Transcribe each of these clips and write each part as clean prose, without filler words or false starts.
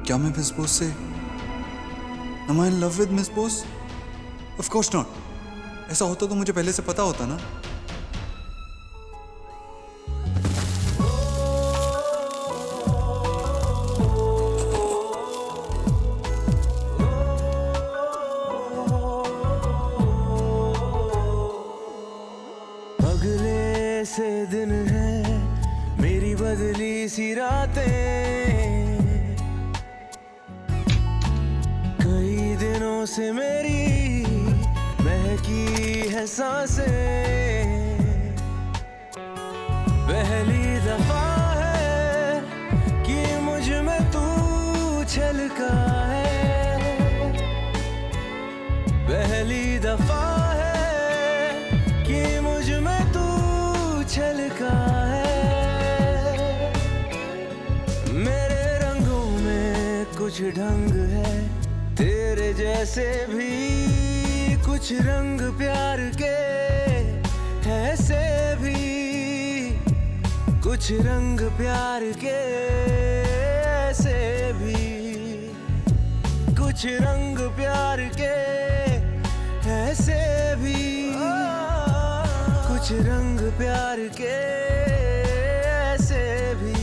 क्या मैं मिस बोस से Am I in love with Miss Bose? Of course not. ऐसा होता तो मुझे पहले से पता होता ना। अगले से दिन है मेरी बदली सी रातें, कई दिनों से मेरी महकी है सांसें, पहली दफा है कि मुझ में तू छलका है, पहली दफा है कि मुझ में तू छलका है। मेरे रंगों में कुछ ढंग है तेरे जैसे भी, कुछ रंग प्यार के ऐसे भी, कुछ रंग प्यार के ऐसे भी, कुछ रंग प्यार के ऐसे भी, कुछ रंग प्यार के ऐसे भी।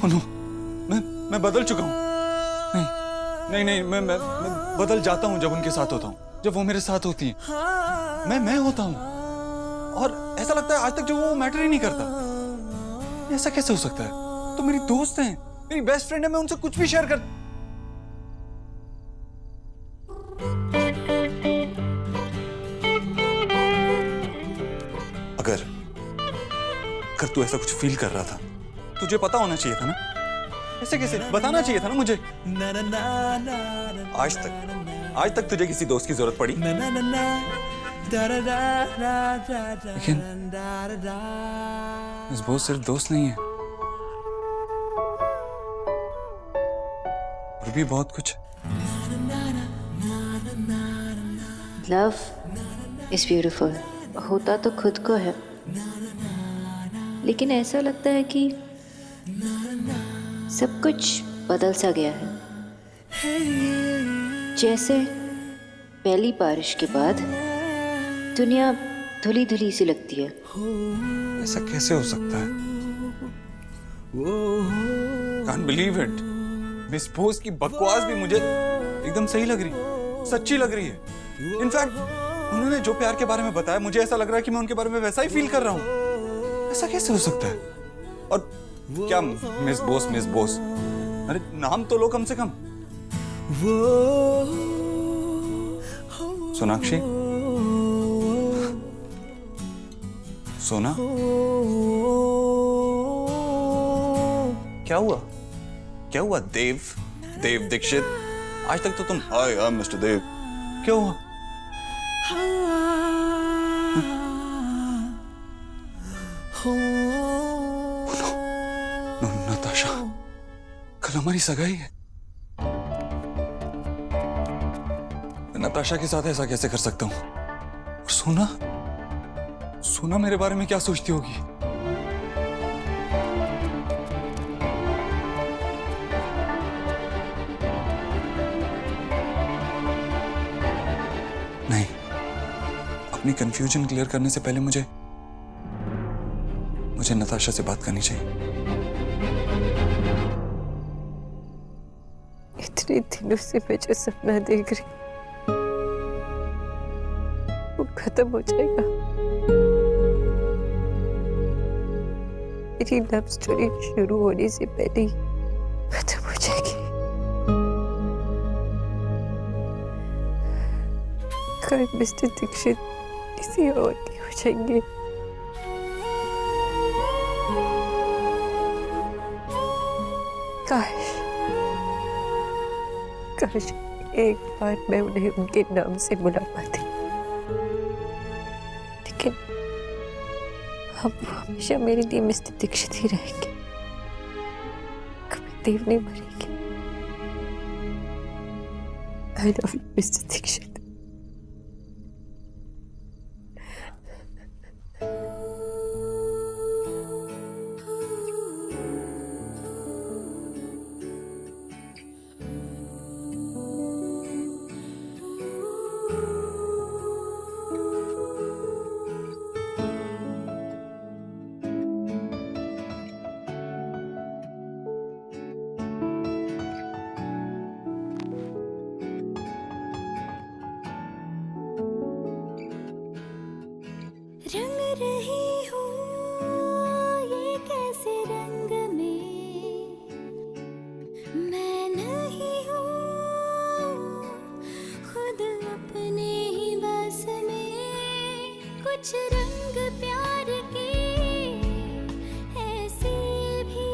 नो, मैं बदल चुका हूँ। नहीं नहीं नहीं, मैं बदल जाता हूँ जब उनके साथ होता हूँ, जब वो मेरे साथ होती हैं। मैं होता हूँ और ऐसा लगता है आज तक जो वो मैटर ही नहीं करता। ऐसा कैसे हो सकता है? तो मेरी दोस्त हैं, मेरी बेस्ट फ्रेंड है, मैं उनसे कुछ भी शेयर कर। अगर तू ऐसा कुछ फील कर रहा था, तुझे पता होना चाहिए था ना। ऐसे कैसे बताना चाहिए था ना मुझे। आज तक तुझे किसी दोस्त की जरूरत पड़ी? लेकिन इस बोस सिर्फ दोस्त नहीं है, और भी बहुत कुछ। लव इज ब्यूटीफुल होता तो खुद को है, लेकिन ऐसा लगता है कि सब कुछ बदल सा गया है। जैसे पहली बारिश के बाद दुनिया धुली धुली सी लगती है। ऐसा कैसे हो सकता है? Can't believe it. Miss Bose की बकवास भी मुझे एकदम सही लग रही, सच्ची लग रही है। इनफैक्ट उन्होंने जो प्यार के बारे में बताया, मुझे ऐसा लग रहा है कि मैं उनके बारे में वैसा ही फील कर रहा हूँ। ऐसा कैसे हो सकता है? और क्या मिस बोस, अरे नाम तो लो कम से कम। सोनाक्षी, सोना, क्या हुआ देव दीक्षित? आज तक तो तुम हाय मिस्टर देव, क्या हुआ? नताशा, कल हमारी सगाई है। नताशा के साथ ऐसा कैसे कर सकता हूँ? और सोना मेरे बारे में क्या सोचती होगी? नहीं, अपनी कंफ्यूजन क्लियर करने से पहले मुझे नताशा से बात करनी चाहिए। इतने दिनों से मैं जो सपना देख रही वो खत्म हो जाएगा। मेरी लव स्टोरी शुरू होने से पहले ही खत्म हो जाएगी। कल मिस्टर दीक्षित किसी और की हो जाएंगे। काश एक बार मैं उन्हें उनके नाम से बुला पाती, लेकिन अब वो हमेशा मेरे लिए मिस्टर दीक्षित ही रहेंगे, कभी देव नहीं मरेंगे। I love you mister Dikshit. रंग रही हूँ ये कैसे रंग में मैं नहीं हूँ खुद अपने ही बस में कुछ रंग प्यार के ऐसे भी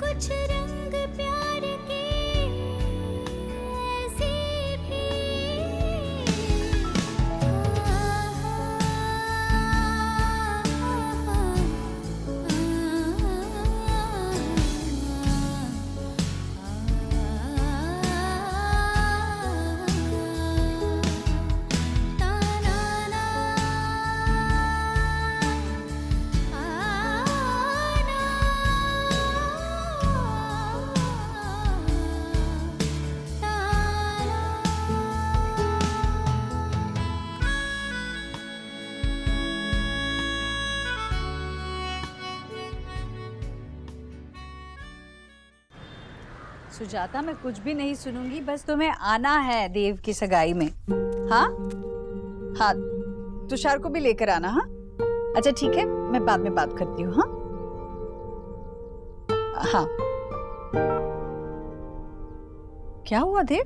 कुछ रंग प्यार के ऐसे भी सुजाता, मैं कुछ भी नहीं सुनूंगी, बस तुम्हें आना है देव की सगाई में। हाँ हाँ, तुषार को भी लेकर आना। हाँ अच्छा ठीक है, मैं बाद में बात करती हूँ। हाँ हाँ। क्या हुआ देव,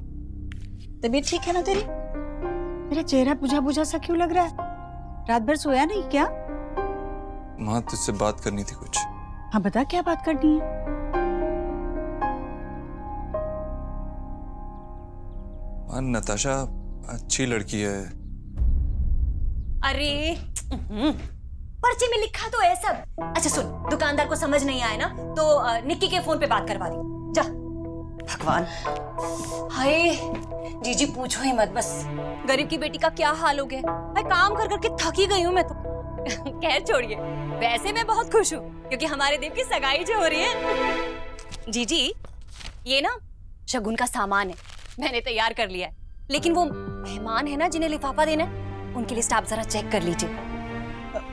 तबीयत ठीक है ना तेरी? मेरा चेहरा बुझा बुझा सा क्यों लग रहा है? रात भर सोया नहीं क्या? माँ तुझसे बात करनी थी कुछ। हाँ बता, क्या बात करनी है? माँ नताशा अच्छी लड़की है। अरे पर्चे में लिखा तो है सब। अच्छा सुन, दुकानदार को समझ नहीं आया ना तो निक्की के फोन पे बात करवा दी। जा। भगवान, हाय जीजी पूछो ही मत, बस गरीब की बेटी का क्या हाल हो गया। मैं काम कर करके थकी गई हूँ मैं तो। खैर छोड़िए, वैसे मैं बहुत खुश हूँ क्योंकि हमारे देव की सगाई जो हो रही है। जीजी ये ना शगुन का सामान है, मैंने तैयार कर लिया है, लेकिन वो मेहमान है ना जिन्हें लिफाफा देना है, उनकी लिस्ट आप जरा चेक कर लीजिए।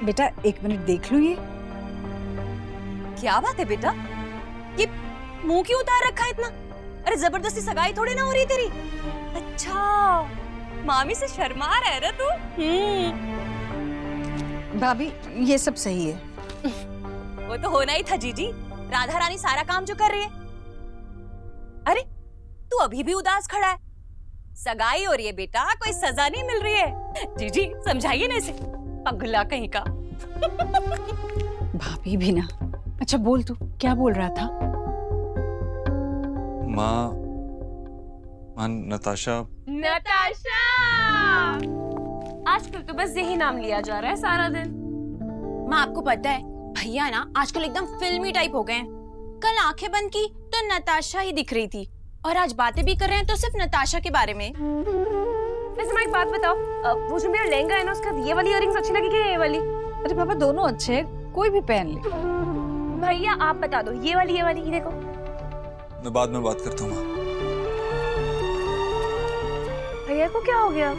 बेटा एक मिनट देख लूं। ये क्या बात है बेटा, ये मुंह क्यों उतार रखा है इतना? अरे जबरदस्ती सगाई थोड़ी ना हो रही तेरी। अच्छा मामी से शर्मा रहा है ना तू? भाभी ये सब सही है। वो तो होना ही था जीजी, राधा रानी सारा काम जो कर रही है। अरे तू अभी भी उदास खड़ा है, सगाई हो रही है बेटा, कोई सजा नहीं मिल रही है। जीजी समझाइए ना इसे, पगला कहीं का। भाभी भी ना। अच्छा बोल, तू क्या बोल रहा था? माँ नताशा आजकल तो बस यही नाम लिया जा रहा है सारा दिन। माँ आपको पता है भैया ना आजकल एकदम फिल्मी टाइप हो गए हैं। कल आंखें बंद की तो नताशा ही दिख रही थी और आज बातें भी कर रहे हैं तो सिर्फ नताशा के बारे में। वैसे मैं एक बात बताओ, वो जो मेरा लहंगा है ना उसका ये वाली इयररिंग्स अच्छी लगी कि ये वाली? अरे पापा दोनों अच्छे हैं, कोई भी पहन ले। भैया आप बता दो, ये वाली ये देखो। मैं बाद में बात करता हूँ। भैया को क्या हो गया?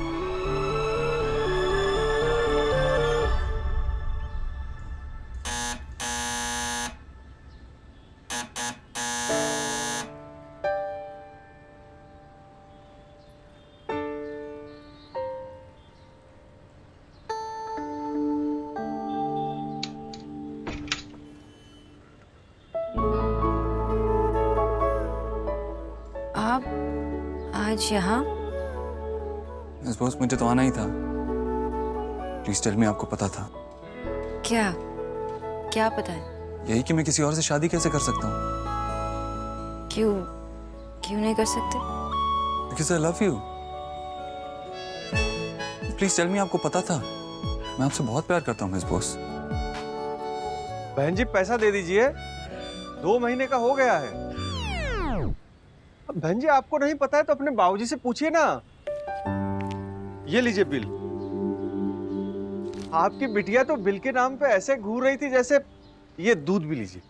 आप आज यहाँ? बॉस मुझे तो आना ही था। प्लीज टेल मी, आपको पता था? क्या क्या पता है? यही कि मैं किसी और से शादी कैसे कर सकता हूँ। क्यों क्यों नहीं कर सकते? Because I love you. Please tell me, आपको पता था? मैं आपसे बहुत प्यार करता हूँ मिस बॉस। बहन जी पैसा दे दीजिए, 2 महीने का हो गया है। अब बहन जी आपको नहीं पता है तो अपने बाबूजी से पूछिए ना। ये लीजिए बिल। आपकी बिटिया तो बिल के नाम पे ऐसे घूर रही थी जैसे, ये दूध भी लीजिए।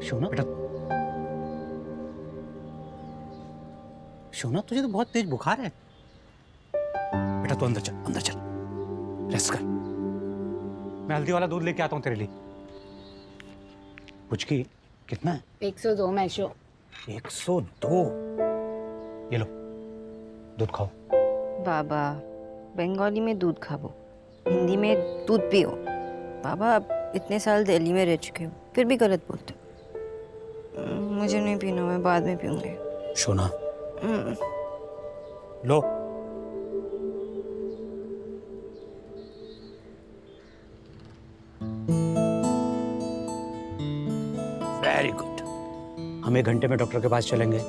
शोना बेटा, शोना तुझे तो बहुत तेज बुखार है बेटा। तू अंदर चल, रेस्ट कर। मैं हल्दी वाला दूध लेके आता हूँ तेरे लिए। कुछ की कितना है? 102 मैशो। 102? ये लो दूध खाओ। बाबा बंगाली में दूध खाओ, हिंदी में दूध पियो। बाबा आप इतने साल दिल्ली में रह चुके हो, फिर भी गलत बोलते हो। मुझे नहीं पीना, मैं बाद में पीऊंगी। सोना लो। Very good. हम 1 घंटे में डॉक्टर के पास चलेंगे।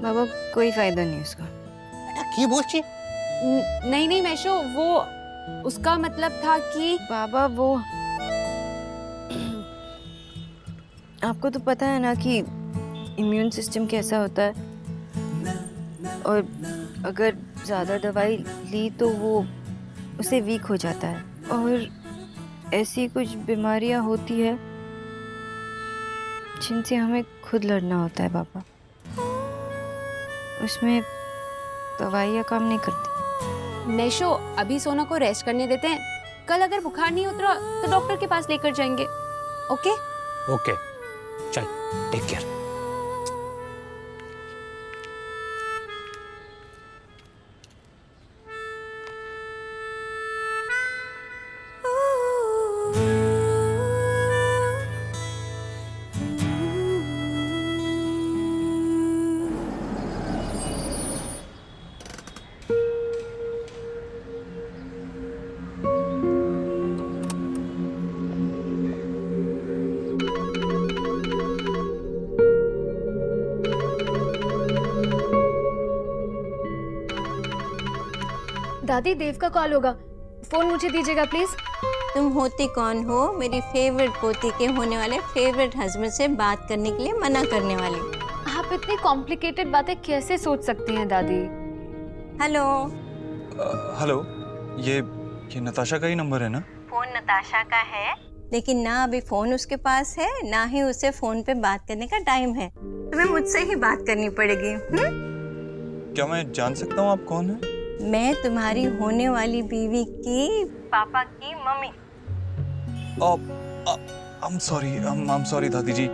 बाबा कोई फायदा नहीं उसका। बेटा की बोलची? नहीं नहीं मैशो, वो उसका मतलब था कि बाबा वो आपको तो पता है ना कि इम्यून सिस्टम कैसा होता है, और अगर ज़्यादा दवाई ली तो वो उसे वीक हो जाता है, और ऐसी कुछ बीमारियां होती है जिनसे हमें खुद लड़ना होता है बाबा। उसमें दवाइयाँ काम नहीं करती। मैशो अभी सोना को रेस्ट करने देते हैं, कल अगर बुखार नहीं उतरा तो डॉक्टर के पास लेकर जाएंगे। ओके ओके चल, टेक केयर। दादी देव का कॉल होगा, फोन मुझे दीजिएगा प्लीज। तुम होती कौन हो मेरी फेवरेट पोती के होने वाले फेवरेट हस्बैंड से बात करने के लिए मना करने वाली? आप इतनी कॉम्प्लिकेटेड बातें कैसे सोच सकती हैं दादी? हेलो हेलो, ये नताशा का ही नंबर है ना? फोन नताशा का है, लेकिन ना अभी फोन उसके पास है, ना ही उसे फोन पे बात करने का टाइम है। तुम्हें मुझसे ही बात करनी पड़ेगी। क्या मैं जान सकता हूँ आप कौन है? मैं तुम्हारी होने वाली बीवी की पापा की मम्मी। I'm sorry दादी जी।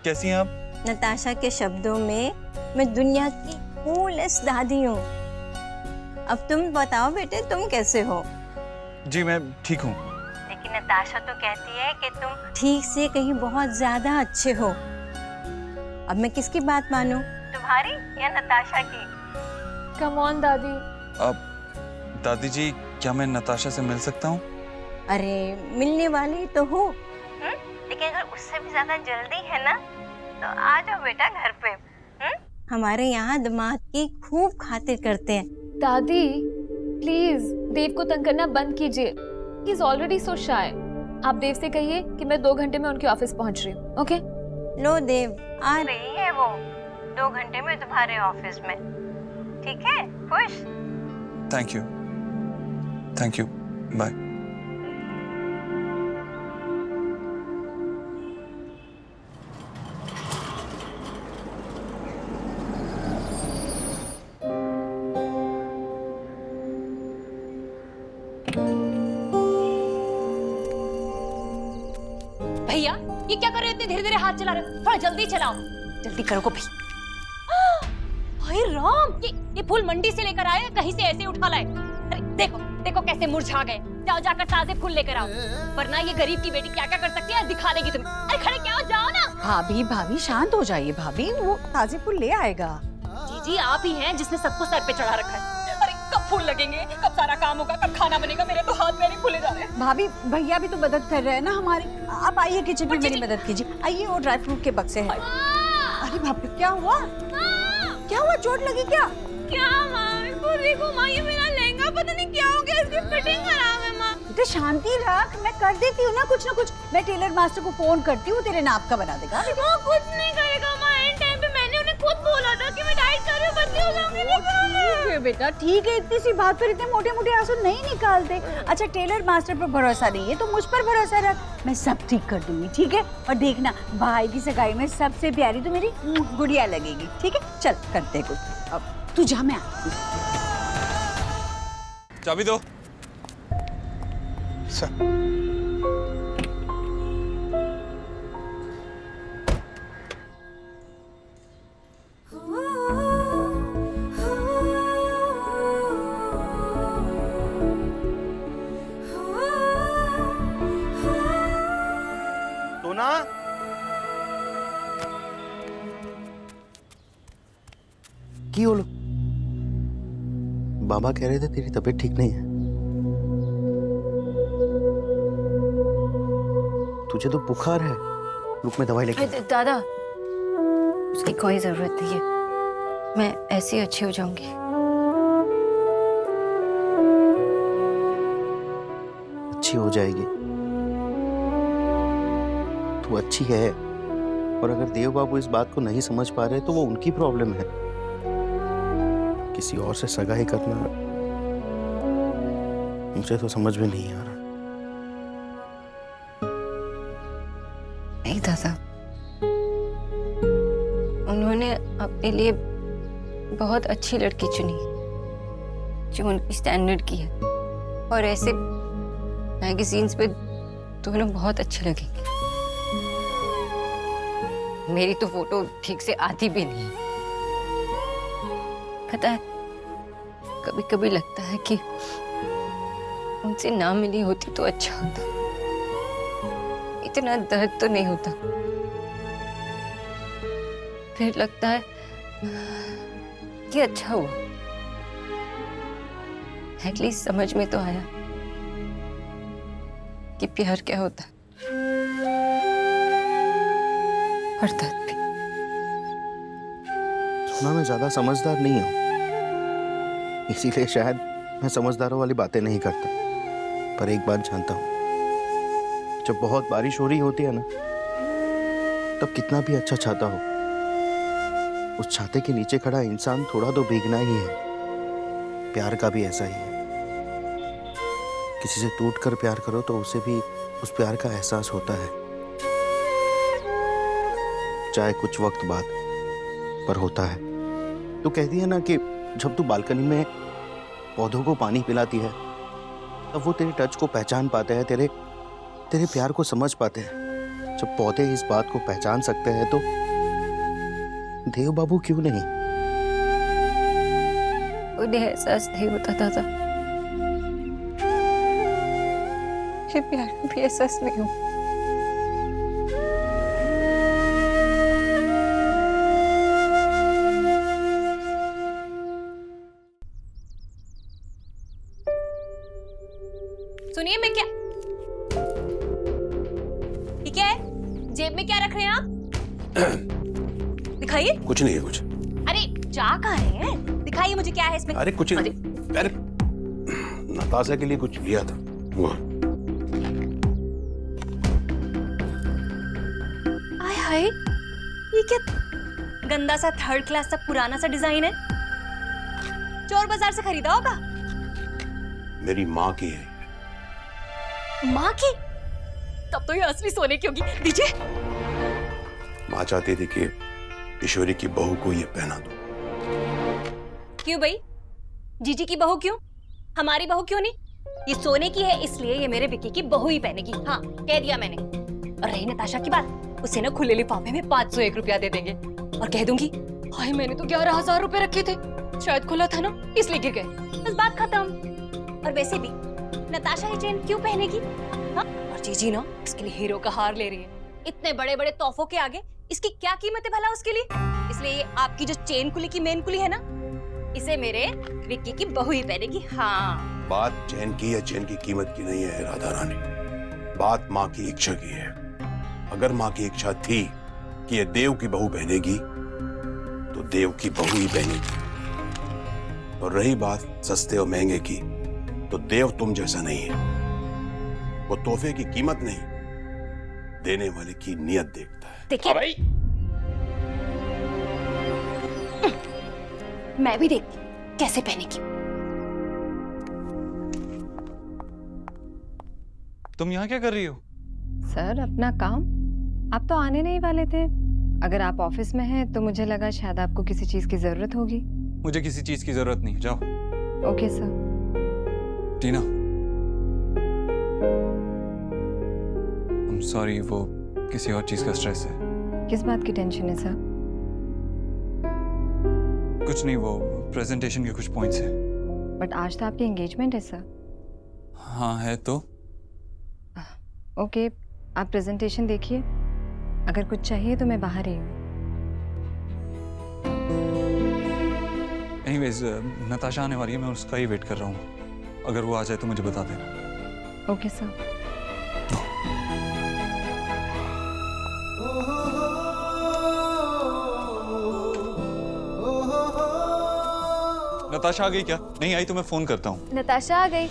कैसी हैं आप? नताशा के शब्दों में मैं दुनिया की कूलेस्ट दादी हूँ। अब तुम बताओ बेटे, तुम कैसे हो? जी मैं ठीक हूँ। लेकिन नताशा तो कहती है कि तुम ठीक से कहीं बहुत ज्यादा अच्छे हो। अब मैं किसकी बात मानूं, तुम्हारी या नताशा की? कम ऑन दादी। अब दादी जी, क्या मैं नताशा से मिल सकता हूँ? अरे मिलने वाली तो हो, लेकिन अगर उससे भी ज्यादा जल्दी है ना तो आ जाओ बेटा घर पे। हमारे यहाँ दामाद की खूब खातिर करते हैं। दादी प्लीज देव को तंग करना बंद कीजिए, ही इज ऑलरेडी सो शाय। आप देव से कहिए कि मैं 2 घंटे में उनके ऑफिस पहुंच रही हूँ। ओके? लो देव, आ रही है वो 2 घंटे में तुम्हारे ऑफिस में। ठीक है? खुश? Thank you, bye. भैया ये क्या कर रहे हो, इतने धीरे धीरे हाथ चला रहे हो? थोड़ा जल्दी चलाओ, जल्दी करो को भाई। हाय राम, ये फूल मंडी से लेकर आए, कहीं से ऐसे ही उठा लाए? अरे देखो देखो कैसे मुरझा गए। जाओ जाकर ताजे फूल लेकर आओ, वरना ये गरीब की बेटी क्या क्या कर सकती है दिखा देगी तुम्हें। अरे खड़े क्या हो, जाओ ना। भाभी शांत हो जाइए भाभी, वो ताजे फूल ले आएगा। जी आप ही हैं जिसने सबको सर पे चढ़ा रखा है। अरे कब फूल लगेंगे, कब सारा काम होगा, कब खाना बनेगा? मेरे तो हाथ पैर ही फूले जा रहे हैं। भाभी भैया भी तो मदद कर रहे हैं ना हमारी। आप आइए किचन में मेरी मदद कीजिए। आइए, वो ड्राई फ्रूट के बक्से हैं। अरे भाभी क्या हुआ? क्या हुआ, चोट लगी क्या? क्या माँ, वो देखो माँ, ये मेरा लहंगा पता नहीं क्या हो गया, इसकी फिटिंग खराब है माँ। तो शांति रख, मैं कर देती हूँ ना कुछ। मैं टेलर मास्टर को फोन करती हूँ, तेरे नाप का बना देगा। वो कुछ नहीं करेगा माँ, एंड टाइम पे मैंने उन्हें खुद बोला था कि मैं डाइट कर रही हूँ, पतली हो जाऊंगी। ठीक है बेटा, ठीक है, इतनी सी बात पर इतने मोटे मोटे आंसू नहीं निकालते। अच्छा, टेलर मास्टर पर भरोसा नहीं है तो मुझ पर भरोसा रख, मैं सब ठीक कर दूंगी। ठीक है? और देखना, भाई की सगाई में सबसे प्यारी तो मेरी गुड़िया लगेगी। ठीक है? चल करते हैं कुछ। अब तू जा, मैं आती हूँ। चाबी दो। सर देखी वो लोग, बाबा कह रहे थे तेरी तबीयत ठीक नहीं है। तुझे तो बुखार है, रुक में दवाई लेके। दादा, उसकी कोई जरूरत नहीं है, मैं ऐसे ही अच्छी हो जाऊंगी। अच्छी हो जाएगी, तू अच्छी है। और अगर देव बाबू इस बात को नहीं समझ पा रहे तो वो उनकी प्रॉब्लम है। किसी और से सगाई करना मुझे तो समझ में नहीं आ रहा। नहीं दादा, उन्होंने अपने लिए बहुत अच्छी लड़की चुनी जो उनकी स्टैंडर्ड की है, और ऐसे मैगजीन्स पे दोनों बहुत अच्छे लगेंगे। मेरी तो फोटो ठीक से आती भी नहीं। पता है, कभी कभी लगता है कि उनसे ना मिली होती तो अच्छा होता, इतना दर्द तो नहीं होता। फिर लगता है कि अच्छा हुआ, एटलीस्ट समझ में तो आया कि प्यार क्या होता है, और दर्द भी। सुना मैं ज्यादा समझदार नहीं हूं, इसीलिए शायद मैं समझदारों वाली बातें नहीं करता। पर एक बात जानता हूं, जब बहुत बारिश हो रही होती है ना, तब कितना भी अच्छा छाता हो, उस छाते के नीचे खड़ा इंसान थोड़ा तो भीगना ही है। प्यार का भी ऐसा ही है। किसी से टूटकर प्यार करो तो उसे भी उस प्यार का एहसास होता है, चाहे कुछ वक्त बाद, पर होता है। तू कहती है ना कि जब तू बालकनी में पौधों को पानी पिलाती है तब वो तेरे टच को पहचान पाते हैं, तेरे प्यार को समझ पाते हैं। जब पौधे इस बात को पहचान सकते हैं तो देव बाबू क्यों नहीं? उन्हें एहसास नहीं होता दादा, ये प्यार का भी एहसास नहीं हो। सुनिए, मैं क्या, ठीक है, जेब में क्या रख रहे हैं आप? दिखाइए। कुछ नहीं है कुछ। अरे जा कहाँ रहे हैं? दिखाइए मुझे क्या है इसमें। अरे कुछ नहीं, अरे नताशा के लिए कुछ लिया था वो। आय हाय, ये क्या गंदा सा थर्ड क्लास सा पुराना सा डिजाइन है, चोर बाजार से खरीदा होगा। मेरी माँ की है। माँ की? तब तो ये असली सोने की होगी, दीजिए। माँ चाहती थी कि ईश्वरी की बहू को ये पहना दो। क्यों भाई, जीजी की बहू क्यों, हमारी बहू क्यों नहीं? ये सोने की है इसलिए ये मेरे विक्की की बहू ही पहनेगी। हाँ, कह दिया मैंने। और रही नताशा की बात, उसे ना खुले लिफाफे में 501 रुपया दे देंगे और कह दूंगी हाय मैंने तो 11,000 रुपए रखे थे, शायद खुला था ना इसलिए गिर गए, बस बात खत्म। और वैसे भी नताशा ये चेन क्यों पहनेगी? हाँ? और जीजी ना इसके लिए हीरो का हार ले रही है। इतने बड़े बड़े तोहफों के आगे इसकी क्या कीमत है भला उसके लिए? इसलिए ये आपकी जो चेन कुली की मेन कुली है ना, इसे मेरे विक्की की बहू ही पहनेगी। हाँ, बात चैन की या चैन की कीमत की नहीं है राधा रानी, बात माँ की इच्छा की है। अगर माँ की इच्छा थी कि ये देव की बहू पहनेगी तो देव की बहू ही पहनेगी। और रही बात सस्ते और महंगे की, तो देव तुम जैसा नहीं है। वो तोहफे की कीमत नहीं, देने वाले की नियत देखता है। देखिए भाई, मैं भी देखती हूँ कैसे पहनेगी। तुम यहाँ क्या कर रही हो? सर अपना काम, आप तो आने नहीं वाले थे। अगर आप ऑफिस में हैं तो मुझे लगा शायद आपको किसी चीज की जरूरत होगी। मुझे किसी चीज की जरूरत नहीं, जाओ। Okay sir. टीना, सॉरी, वो किसी और चीज का स्ट्रेस है। किस बात की टेंशन है सर? कुछ नहीं, वो प्रेजेंटेशन के कुछ पॉइंट्स हैं। बट आज तो आपकी एंगेजमेंट है सर। हाँ है तो। ओके, आप प्रेजेंटेशन देखिए, अगर कुछ चाहिए तो मैं बाहर ही हूँ। नहीं वेज, नताशा आने वाली है, मैं उसका ही वेट कर रहा हूँ। अगर वो आ जाए तो मुझे बता देना। Okay sir. नताशा आ गई क्या? नहीं आई तो मैं फोन करता हूँ। नताशा आ गई।